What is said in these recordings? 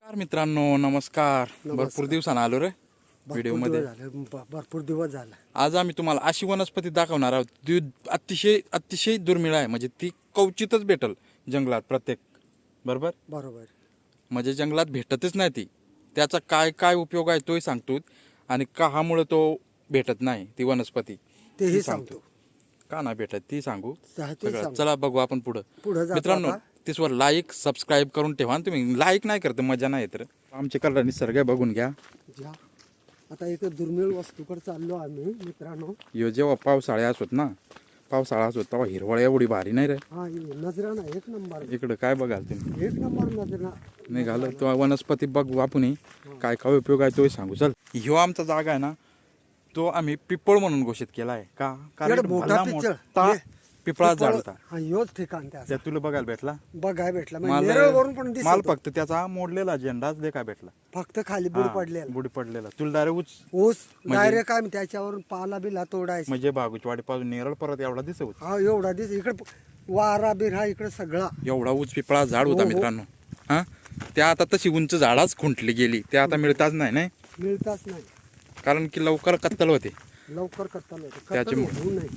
नमस्कार मित्रांनो, नमस्कार. भरपूर दिवसानं आलो रे व्हिडिओ मध्ये. भरपूर दिवस झाला. आज आम्ही तुम्हाला अशी वनस्पती दाखवणार आहोत जी अतिशय अतिशय दुर्मिळ आहे. म्हणजे ती क्वचितच भेटल जंगलात प्रत्येक. बरोबर बरोबर. म्हणजे जंगलात भेटतच नाही ती. त्याचा काय काय उपयोग आहे तोही सांगतो आणि काहामुळे तो भेटत नाही ती वनस्पती तेही सांगतो. का नाही भेटत ती सांगू ते सगळं. सांगतो. चला बघू आपण पुढं. पुढे मित्रांनो तिसवर लाईक सबस्क्राईब करून ठेवा. तुम्ही लाईक नाही करत मजा नाही येत. आमचे कलर निसर्ग बघून घ्या. आता एक दुर्मिळ वस्तूकडे चाललो आम्ही मित्रांनो. यो जेव्हा पावसाळ्या असत ना, पावसाळा असतो तेव्हा हिरवळ एवढी भारी नाही रे. हा नजराना एक नंबर. इकडं काय बघाल तुम्ही? एक नंबर नजरा निघालं तो वनस्पती बघू आपण. काय काय उपयोग आहे तोही सांगू. चल, ह्यो आमचा जागा आहे ना, तो आम्ही पिपळ म्हणून घोषित केला आहे. का? कारण मोठा मोठा पिपळा झाड होता. हा योच ठिकाण त्या तुला बघायला भेटला. बघाय भेटला. नेरळवरून पण माल फक्त त्याचा मोडलेला झेंडाच देखा भेटला. फक्त खाली बुड पडलेला. बुडी पडलेला. तुला डायरेक्ट ऊस डायरेक्ट काय त्याच्यावरून पाला बिला तोडायचा. म्हणजे बागुचवाडी पासून नेरळ परत एवढा दिसत. हा एवढा दिस इकडे वारा बिरा इकडे सगळा एवढा उंच पिपळा झाड होता मित्रांनो. हा, त्या आता तशी उंच झाडाच खुंटली गेली. त्या आता मिळताच नाही. मिळताच नाही कारण की लवकर कत्तल होते. लवकर करता त्याच्यामुळे.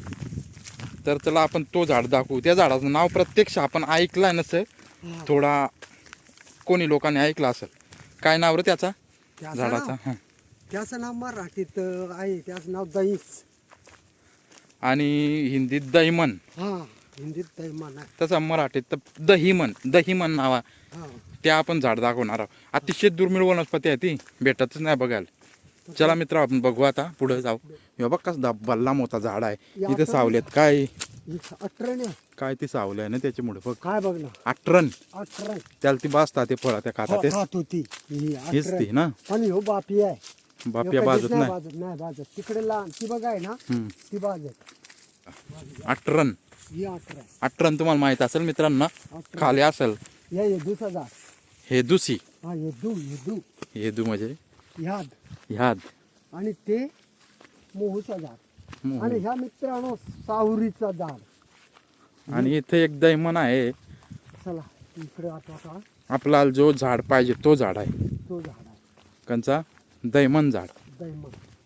तर चला आपण तो झाड दाखवू. त्या झाडाचं नाव प्रत्यक्ष आपण ऐकलंय नसेल, थोडा कोणी लोकांनी ऐकलं असेल. काय नाव रे त्याचा झाडाचा? त्याचं नाव मराठीत आहे. त्याचं नाव दहीच आणि हिंदीत दहिमन. हा हिंदीत दहीमन आहे. तसं मराठीत दहिमन नावा. त्या आपण झाड दाखवणार आहोत. अतिशय दुर्मिळ वनस्पती आहे ती, भेटतच नाही बघायला. चला मित्र आपण बघू आता पुढे जाऊ. हे बघ कसं बल्ला मोठा झाड आहे. इथे सावलेत काय काय ती सावली आहे ना त्याच्यामुळे बघ. काय बघ ना अट्रन अठरा त्याला ती बाजता ते फळ त्या खातात खात होती हीच ती ना. पण ह्यो बापी आहे. बापिया बाजत नाही. नाही बाजत तिकडे लहान ती बघाय ना ती बाजत. अट्रन ही अठरा अट्रन तुम्हाला माहित असेल मित्रांनो, खाली असेल. या येदूचा झाड. हेदुसी. हा येदू हेदू म्हणजे ह्याद आणि ते मोहूचा झाड. आणि ह्या मित्रांनो सावरीचा झाड. आणि इथे एक दैमन आहे. चला इकडे आता आपला जो झाड पाहिजे तो झाड आहे. तो झाड आहे कंचा दैमन झाड.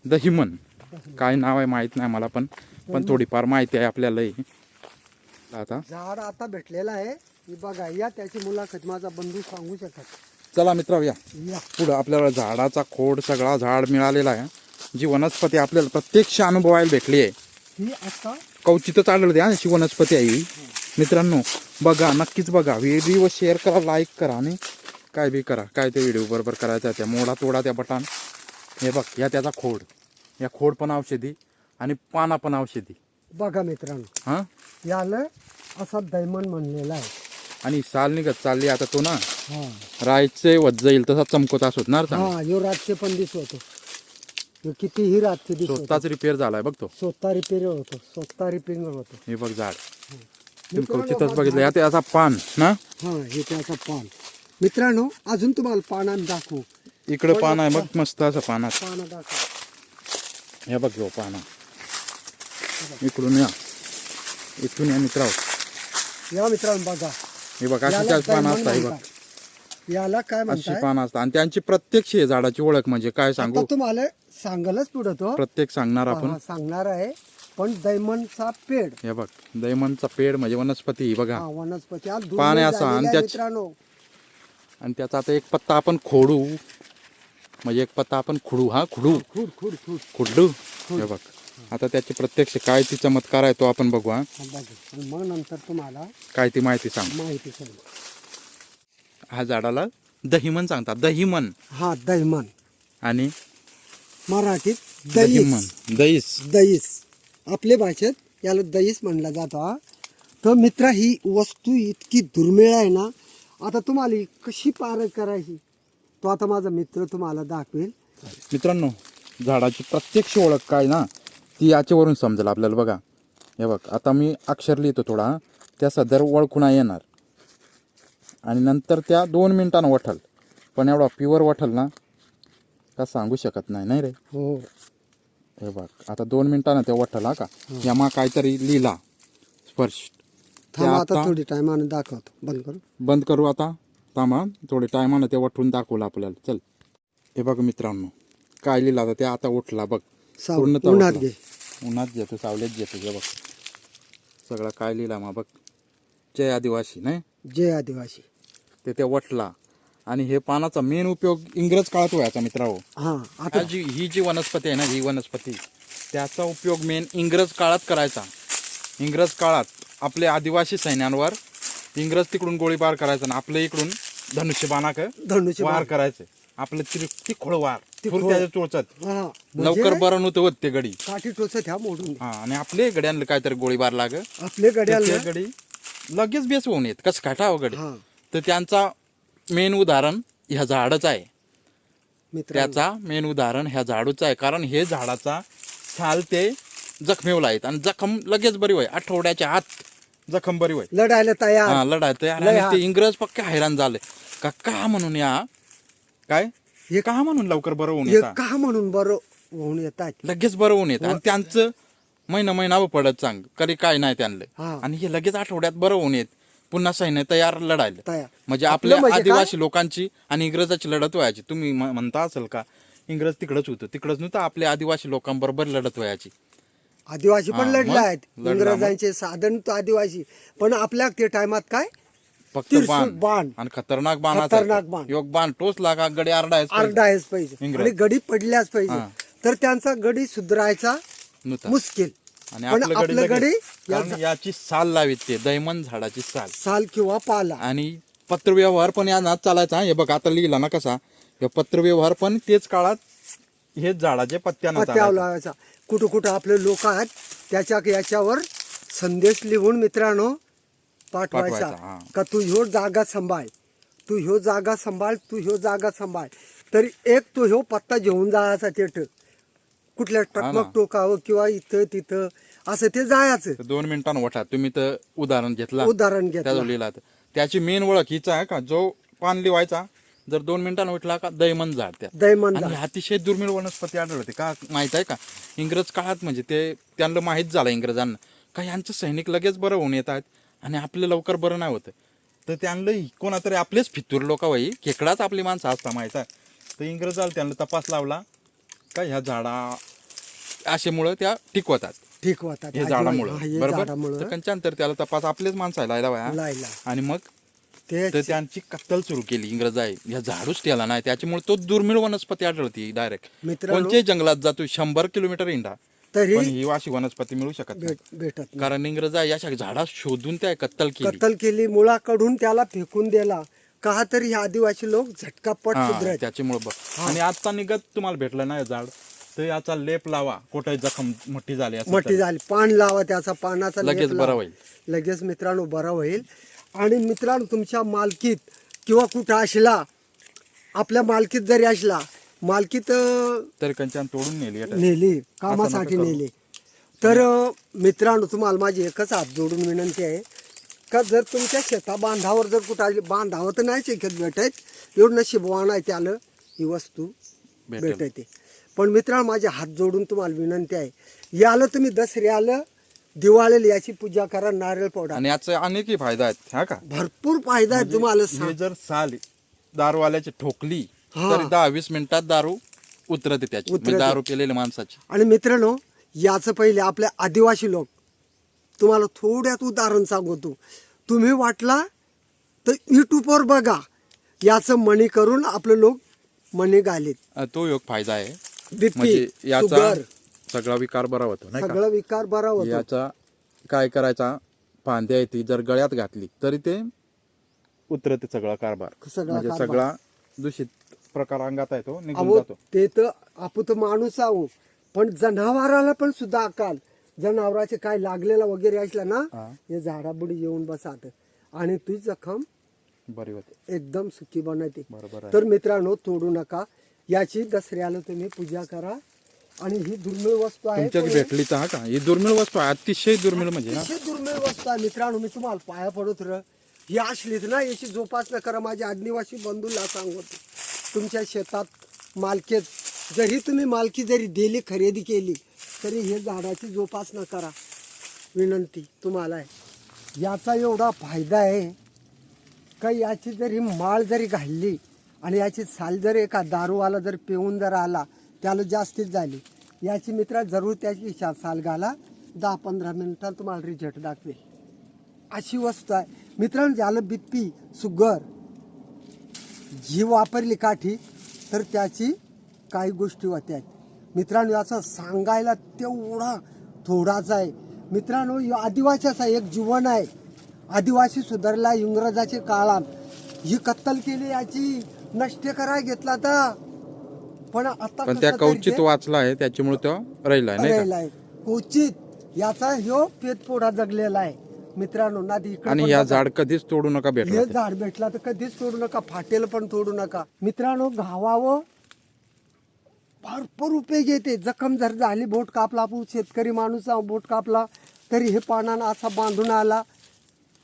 दहिमन काय नाव आहे माहित नाही मला, पण थोडीफार माहिती आहे आपल्याला. आता झाड आता भेटलेला आहे. बघा या त्याची मुलाखत माझा बंधू सांगू शकत. चला मित्र या पुढं. आपल्याला झाडाचा खोड सगळा झाड मिळालेला आहे. जी वनस्पती आपल्याला प्रत्यक्ष अनुभवायला भेटली आहे ही आता क्वचितच आढळते. अशी वनस्पती आहे ही. मित्रांनो बघा, नक्कीच बघा. व्हिडिओ शेअर करा, लाईक करा आणि काय बी करा. काय ते व्हिडिओ बरोबर करायचा त्या मोडा तोडा त्या बटन. हे बघ या त्याचा खोड. या खोड पण औषधी आणि पाना पण औषधी. बघा मित्रांनो हा याला असा दैमन म्हणलेला आहे. आणि साल निघत चालली आता तो ना. रायचे वत जाईल तसा चमकत असत ना. हा यो रातचे पण दिसतो. कितीही रातचे दिसतो. स्वतःच रिपेअर झालाय बघ तो. स्वतः रिपेअर होतो. स्वतः रिपेअरिंग होतो. हे बघ झाड क्वचितच बघितलं. त्याचा पान ना. हा हे त्याचं पान. मित्रांनो अजून तुम्हाला पानात दाखवू. इकडे पान आहे बघ मस्त असं पानात. पानं दाखव. हे बघ हो पाना. इकडून या, इथून या मित्र. या मित्रांनो बघा. हे बघ अशी पानं असतात. हे बघ याला काय अशी म्हणतात पानं असतात. आणि त्यांची प्रत्यक्ष झाडाची ओळख म्हणजे काय सांगू. तुम्हाला सांगालच पुढे तो प्रत्येक सांगणार आपण. सांगणार आहे. पण दैमनचा पेड. हे बघ दैमनचा पेड म्हणजे वनस्पती. ही बघा वनस्पती पान आहे असा. आणि मित्रांनो आणि त्याचा आता एक पत्ता आपण खोडू. म्हणजे एक पत्ता आपण खुडू. हा खुडू खुडू. हे बघ आता त्याची प्रत्यक्ष काय ती चमत्कार आहे तो आपण बघू. हा मग नंतर तुम्हाला काय ती माहिती सांग. हा झाडाला दहिमन सांगतात. दहिमन. हा दैमन आणि मराठीत दहिमन दहीस. आपल्या भाषेत याला दहीस म्हणला जातो. तर मित्र ही वस्तू इतकी दुर्मिळ आहे ना. आता तुम्हाला कशी पार करायची तो आता माझा मित्र तुम्हाला दाखवेल. मित्रांनो झाडाची प्रत्यक्ष ओळख काय ना ती याच्यावरून समजेल आपल्याला. बघा हे बघ आता मी अक्षर लिहितो थोडा. त्या सदर ओळखून येणार आणि नंतर त्या 2 मिनिटांना वठल. पण एवढा प्युअर वठल ना का सांगू शकत नाही रे. हो हे बघ आता 2 मिनिटांना ते वठल. हा का यामा काहीतरी लिहिला स्पर्श. आता थोडी टाइम दाखवतो. बंद करू आता थांबा थोडे टायमानं ते वठून दाखवलं आपल्याला. चल हे बघ मित्रांनो काय लिहिलं आता ते आता उठला बघ पूर्णतः उन्हात उठला. घे. उन्हात घेतो सावलीत घेतो हे बघ सगळं काय लिहिला मग बघ जय आदिवासी नाही जय आदिवासी. ते वटला. आणि हे पानाचा मेन उपयोग इंग्रज काळात व्हायचा मित्रांनो. हा आता ही जी वनस्पती आहे ना ही वनस्पती त्याचा उपयोग मेन इंग्रज काळात करायचा. इंग्रज काळात आपले आदिवासी सैन्यांवर इंग्रज तिकडून गोळीबार करायचा आणि आपल्या इकडून धनुष्यबाणाक वार करायचे. आपलं तिखोळ वार त्याच्या चोचत हा लवकर बरं नव्हतं होत ते गडी. काठी टोचत ह्या मोडून हा आणि आपले गड्यांना काहीतरी गोळीबार लाग आपले गड्याला गडी लगेच बेस होऊन येत कसं काठावं गडी. हा तर त्यांचा मेन उदाहरण ह्या झाडच आहे. मित्र त्याचा मेन उदाहरण ह्या झाडूचं आहे. कारण हे झाडाचा छाल ते जखमेवला आहेत आणि जखम लगेच बरी होय आठवड्याच्या आत जखम बरी होय. लढायला तयार. हा लढाय तयार. आणि ते इंग्रज पक्के हैराण झाले का म्हणून या काय हे का म्हणून लवकर बरं होऊन हे येतात का म्हणून बरं होऊन येतात. लगेच बरं होऊन येत आणि त्यांचं महिना पडत सांग कधी काय नाही त्यांना. हा. आणि हे लगेच आठवड्यात बरं होऊन येत पुन्हा सैन्य तयार लढायला. तयार म्हणजे आपलं आपल्या म्हणजे आदिवासी लोकांची आणि इंग्रजाची लढत व्हायची. तुम्ही म्हणता असेल का इंग्रज तिकडच होतं तिकडच नव्हतं आपल्या आदिवासी लोकांबरोबर लढत व्हायची. आदिवासी पण हा, लढले मग आहेत. लढला इंग्रजांचे साधन तो आदिवासी पण आपल्या ते टायमात काय फक्त त्रिशूल बाण बाण आणि खतरनाक बाण खतरनाक बाण. योग बाण टोचला का गडी आरडायच आरडायच पाहिजे इंग्रज. आणि गडी पडल्याच पाहिजे. हा. तर त्यांचा गडी सुधारायचा नव्हता. मुश्किल. आणि पण आपलं आपलं गडी गडी कारण याची साल लावीत ते दैमन झाडाची साल. साल किंवा पाला. आणि पत्रव्यवहार पण या नाच चालायचा. हे बघ आता लिहिला ना कसा हे पत्रव्यवहार पण तेच काळात हेच झाडाचे पत्त्यानं पत्त्यावर चालायचा. लावायचा. कुठं कुठं आपले लोक आहेत त्याच्या याच्यावर संदेश लिहून मित्रांनो पाठवायचा पाठवायचा, हा. का तू ह्यो जागा सांभाळ, तू ह्यो जागा सांभाळ, तू ह्यो जागा सांभाळ. तरी एक तो ह्यो पत्ता घेऊन जायचा तेट कुठल्या टकमक टोकावं किंवा इथं तिथं असं ते जायचं. तर 2 मिनिटांना वठा तुम्ही तर उदाहरण घेतला उदाहरण त्याचा घेतलं. लिहिला तर त्याची मेन ओळख हीच आहे का जो पान लिवायचा जर 2 मिनिटांना उठला का दैमन झाड त्या. दैमन आणि अतिशय दुर्मिळ वनस्पती आढळते का माहित आहे का इंग्रज काळात म्हणजे ते त्यांना माहीत झालं इंग्रजांना का यांचं सैनिक लगेच बरं होऊन येत आहेत आणि आपलं लवकर बरं नाही होतं. तर त्यांना कोणातरी आपलेच फितूर लोक वही खेकडाच आपली माणसं असता माहित आहे. तर इंग्रजाला त्यांना तपास लावला का ह्या झाडा अशामुळं त्या टिकवतात ठीक होतात हे झाडामुळं हे बरोबर. झाडामुळं तर कंच्यानंतर त्याला तपास आपलेच माणसाला लायला लायला आणि मग ते तर त्यांची कत्तल सुरू केली इंग्रज आहे या झाडूच त्याला नाही त्याच्यामुळे तो दुर्मिळ वनस्पती आढळती डायरेक्ट. मित्रांनो कोणत्याही जंगलात जातो 100 किलोमीटर इंडा तरी पण ही अशी वनस्पती मिळू शकत नाही. भेटत नाही. कारण इंग्रज या झाडा शोधून त्या कत्तल केली. कत्तल केली मुळाकडून त्याला फेकून दिला का तरी हे आदिवासी लोक झटकापट हा, सुधरत. त्याच्यामुळे बघ. आणि आता निघत तुम्हाला भेटलं नाही झाड तर याचा लेप लावा कुठे जखम मोठी झाली असेल मोठी तर झाली पान लावा त्याचा पानाचा लगेच लेप बरं लावा. होईल. लगेच मित्रांनो बरं होईल. आणि मित्रांनो तुमच्या मालकीत किंवा कुठं असला आपल्या मालकीत जरी असला मालकीत तर कंचान तोडून नेली आता. नेली कामासाठी करू. नेली तर मित्रांनो तुम्हाला माझी एकच हात जोडून विनंती आहे का जर तुमच्या शेता बांधावर जर कुठं आली बांधावं तर नाही शेत भेटत एवढं नशीबवान आहे त्याला ही वस्तू भेटेल. भेटते. पण मित्रांनो माझे हात जोडून तुम्हाला विनंती आहे याला तुम्ही दसऱ्याला दिवाळीला याची पूजा करा नारळ फोडा. आणि याचा अनेकही फायदा आहेत हा का. भरपूर फायदा आहे तुम्हाला हे जर साल दारूवाल्याची ठोकली हा. तरी 10-20 मिनिटात दारू उतरते त्याची उतरते. म्हणजे दारू पिलेल्या माणसाची. आणि मित्रांनो याचं पहिले आपल्या आदिवासी लोक तुम्हाला थोड्यात उदाहरण सांगतो. तुम्ही वाटला तर युट्यूबवर बघा याचं मणी करून आपले लोक मणी घालीत. तो एक फायदा आहे बीपी म्हणजे याचा शुगर सगळा विकार बरा होतो नाही का. सगळं विकार बरा होतो. याचा काय करायचा फांद्या येते जर गळ्यात घातली तरी ते उतरते सगळा कारभार. सगळा म्हणजे कारभार. सगळा दूषित प्रकार अंगात आहे तो निघून अहो जातो. ते तर आपण तर माणूस आहो पण जनावराला पण सुद्धा अकाल जनावराचे काय लागलेला वगैरे असला ना हा. हे झाडाबुडी येऊन बसात आणि ती जखम बरी होते एकदम सुखी बनते. बरोबर आहे. तर मित्रांनो तोडू नका याची दसऱ्याला तुम्ही पूजा करा. आणि ही दुर्मिळ वस्तू आहे. तुमच्याकडे भेटली तर हा का ही दुर्मिळ वस्तू आहे अतिशय दुर्मिळ म्हणजे ना. अतिशय दुर्मिळ वस्तू आहे मित्रांनो. मी तुम्हाला पाया पडत ही असलीच ना याची जोपासना करा. माझ्या आदिवासी बंधूला सांगतो तुमच्या शेतात मालकीत जरी तुम्ही मालकी जरी दिली खरेदी केली तरी हे झाडाची जोपासना करा विनंती तुम्हाला आहे. याचा एवढा फायदा आहे का याची जरी माळ जरी घालली आणि याची साल जर एका दारूवाला जर पिऊन जर आला त्याला जास्तीच झाली, याची मित्रा जरूर त्याची साल घाला, 10-15 मिनिटात तुम्हाला रिझल्ट दाखवेल. अशी वस्तू आहे मित्रांनो. ज्याला बीपी शुगर जी वापरली काठी तर त्याची काही गोष्टी होत्या मित्रांनो. याचं सांगायला तेवढा थोडाच आहे मित्रांनो. आदिवासीचा एक जीवन आहे. आदिवासी सुधारला इंग्रजाच्या काळात, ही कत्तल केली, याची नष्ट करायला घेतला तर पण आता पण त्या कवचित वाचला आहे त्याच्यामुळे तो राहिला नाही का? राहिलाय क्वचित. याचा ह्यो पेटपोडा जगलेला आहे मित्रांनो. ना आणि या झाड कधीच तोडू नका भेटलं हे झाड भेटला तर कधीच तोडू नका, फाटेल पण तोडू नका मित्रांनो. घावावं भरपूर उपयोग येते. जखम जर झाली, बोट कापला, आपण शेतकरी माणूस बोट कापला तरी हे पानानं असा बांधून आला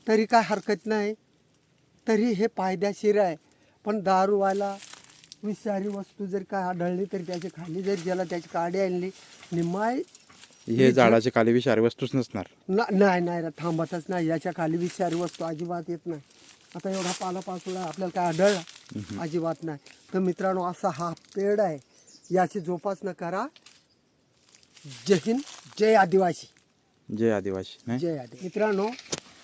तरी काय हरकत नाही, तरी हे फायद्याशीर आहे. पण दारूवाला विषारी वस्तू जर काय आढळली तरी त्याच्या खाली जर गेला, त्याची काडी आणली निमाय हे झाडाचे खाली विषारी वस्तूच नसणार. नाही नाही रे, थांबतच नाही. याच्या खाली विषारी वस्तू अजिबात येत नाही. आता एवढा पालापाचोळा आपल्याला काय आढळला अजिबात नाही. तर मित्रांनो असा हा पेड आहे, याची जोपासना करा. जय हिंद, जय आदिवासी. जय आदिवासी नाही. जय आदिवासी. मित्रांनो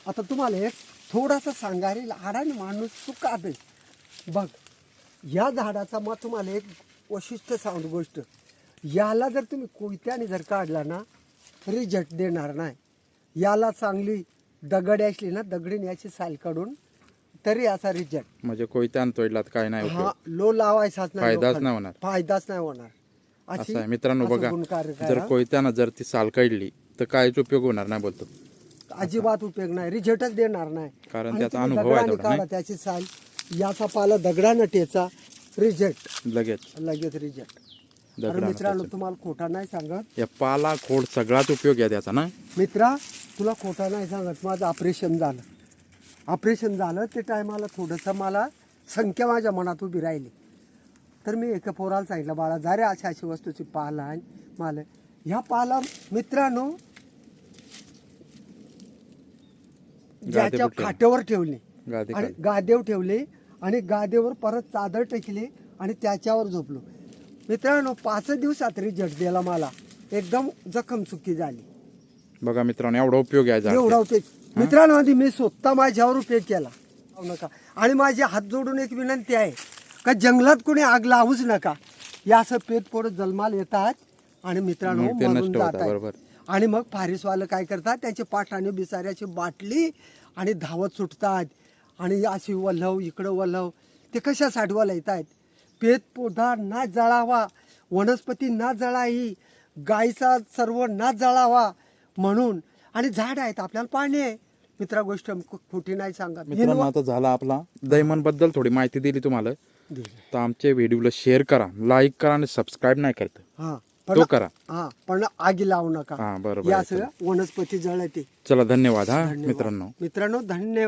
आता तुम्हाला एक थोडासा सांगायला आडाने माणूस चुकाबे बघ. या झाडाचा मग तुम्हाला एक वैशिष्ट्य सांगू गोष्ट, याला जर तुम्ही कोयत्याने जर काढला ना रिझल्ट देणार नाही. याला चांगली दगड असली ना, दगडीने याची साल काढून तरी याचा रिझल्ट. म्हणजे कोयत्यान तोडला तर काय नाही हा उपयोग. लो लावायचाच नाही, फायदाच लोखंड. नाही होणार. फायदाच नाही होणार. असं आहे मित्रांनो. असं बघा गुणकारी काय जर हा? कोयत्यानं जर ती साल काढली तर काहीच उपयोग होणार नाही बोलतो. अजिबात उपयोग नाही, रिझल्टच देणार नाही. कारण आणि त्याचा तुम्ही अनुभव आहे दगडाने तेवढा, काढा नाही? त्याची साल, याचा पाला दगडानं टेचा, रिझल्ट लगेच लगेच रिझल्ट. दगडानं मित्रांनो टेचा. तुम्हाला खोटा नाही सांगत या पाला खोड सगळाच उपयोग आहे त्याचा ना. मित्रा, तुला खोटा नाही सांगत. माझं ऑपरेशन झालं ते टायमाला थोडंसं मला संख्या माझ्या मनात उभी राहिली. तर मी एका पोराला सांगितलं, बाळा जा रे अशा अशी वस्तूची पाला आहे मला. ह्या पाला मित्रांनो ज्याच्या कुठे? खाट्यावर ठेवली गादी आणि खाली. गादेव ठेवले आणि गादेवर परत चादर टेकली आणि त्याच्यावर झोपलो. मित्रांनो 5 दिवसात रिझल्ट दिला मला. एकदम जखम चुकी झाली. बघा मित्रांनो एवढा उपयोग आहे झाड. एवढा उपयोग मित्रांनो आधी मी स्वतः माझ्यावर उपयोग केला. लावू नका. आणि माझे हात जोडून एक विनंती आहे का जंगलात कोणी आग लावूच नका. या असं पेट पोट जन्माला येतात आणि मित्रांनो मग ते मरून नष्ट होतात, जातात. बरोबर. आणि मग फारीसवालं काय करतात, त्याचे पाठाने बिसाऱ्याची बाटली आणि धावत सुटतात आणि अशी वल्हव इकडं वल्हव. ते कशासाठी येतात? पेट पोधा ना जळावा, वनस्पती ना जळावी, गायचा सर्व ना जळावा म्हणून. आणि झाड आहेत, आपल्याला पाणी आहे. मित्रा गोष्ट खोटी नाही सांगत. मित्रांनो आता झाला आपला दैमन बद्दल थोडी माहिती दिली तुम्हाला. तर आमच्या व्हिडिओला शेअर करा, लाईक करा आणि सबस्क्राईब नाही करत हा तो करा. हा पण आगी लावू नका. हा बरोबर या आहे. सगळं वनस्पती जळते. चला धन्यवाद हा मित्रांनो. मित्रांनो धन्यवाद.